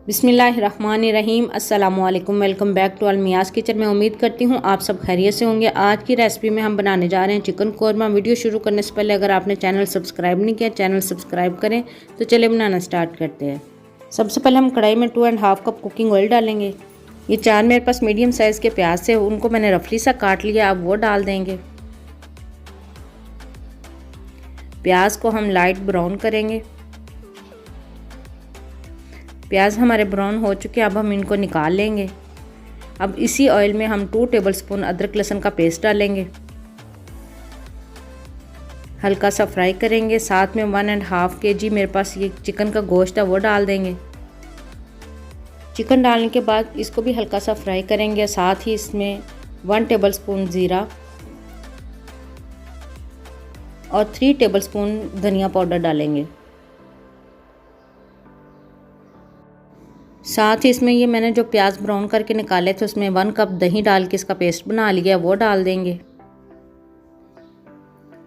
बिस्मिल्लाहिर्रहमानिर्रहीम। अस्सलामुअलैकुम। Welcome back to अलमियाज़ kitchen में। उम्मीद करती हूँ आप सब खैरियत से होंगे। आज की रेसिपी में हम बनाने जा रहे हैं चिकन कौरमा। वीडियो शुरू करने से पहले अगर आपने चैनल सब्सक्राइब नहीं किया, चैनल सब्सक्राइब करें। तो चलिए बनाना स्टार्ट करते हैं। सबसे पहले हम कढ़ाई में 2.5 कप कुकिंग ऑयल डालेंगे। ये 4 मेरे पास मीडियम साइज़ के प्याज थे, उनको मैंने रफली सा काट लिया। अब वो डाल देंगे। प्याज को हम लाइट ब्राउन करेंगे। प्याज हमारे ब्राउन हो चुके हैं, अब हम इनको निकाल लेंगे। अब इसी ऑयल में हम 2 टेबलस्पून अदरक लहसुन का पेस्ट डालेंगे। हल्का सा फ्राई करेंगे। साथ में 1.5 kg मेरे पास ये चिकन का गोश्त है, वो डाल देंगे। चिकन डालने के बाद इसको भी हल्का सा फ्राई करेंगे। साथ ही इसमें 1 टेबलस्पून ज़ीरा और 3 टेबलस्पून धनिया पाउडर डालेंगे। साथ ही इसमें ये मैंने जो प्याज ब्राउन करके निकाले थे उसमें 1 कप दही डाल के इसका पेस्ट बना लिया, वो डाल देंगे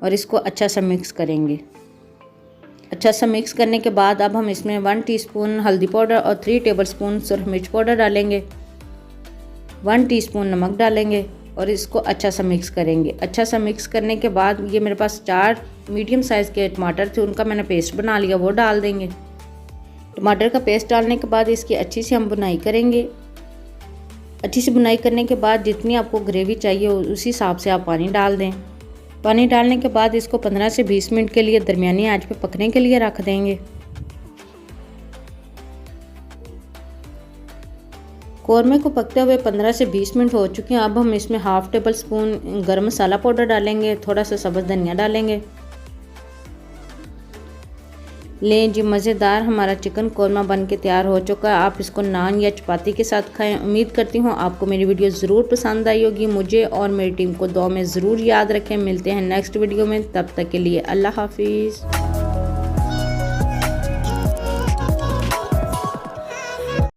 और इसको अच्छा सा मिक्स करेंगे। अच्छा सा मिक्स करने के बाद अब हम इसमें 1 टीस्पून हल्दी पाउडर और 3 टेबलस्पून सुरख मिर्च पाउडर डालेंगे। 1 टीस्पून नमक डालेंगे और इसको अच्छा सा मिक्स करेंगे। अच्छा सा मिक्स करने के बाद ये मेरे पास 4 मीडियम साइज़ के टमाटर थे, उनका मैंने पेस्ट बना लिया, वो डाल देंगे। टमाटर का पेस्ट डालने के बाद इसकी अच्छी सी हम बुनाई करेंगे। अच्छी सी बुनाई करने के बाद जितनी आपको ग्रेवी चाहिए उसी हिसाब से आप पानी डाल दें। पानी डालने के बाद इसको 15 से 20 मिनट के लिए दरमियानी आंच पे पकने के लिए रख देंगे। कौरमे को पकते हुए 15 से 20 मिनट हो चुके हैं। अब हम इसमें 1/2 टेबलस्पून गरम मसाला पाउडर डालेंगे, थोड़ा सा सब्ज़ धनिया डालेंगे। लें जी, मज़ेदार हमारा चिकन कौरमा बन के तैयार हो चुका है। आप इसको नान या चपाती के साथ खाएं। उम्मीद करती हूँ आपको मेरी वीडियो ज़रूर पसंद आई होगी। मुझे और मेरी टीम को दुआ में ज़रूर याद रखें। मिलते हैं नेक्स्ट वीडियो में, तब तक के लिए अल्लाह हाफिज़।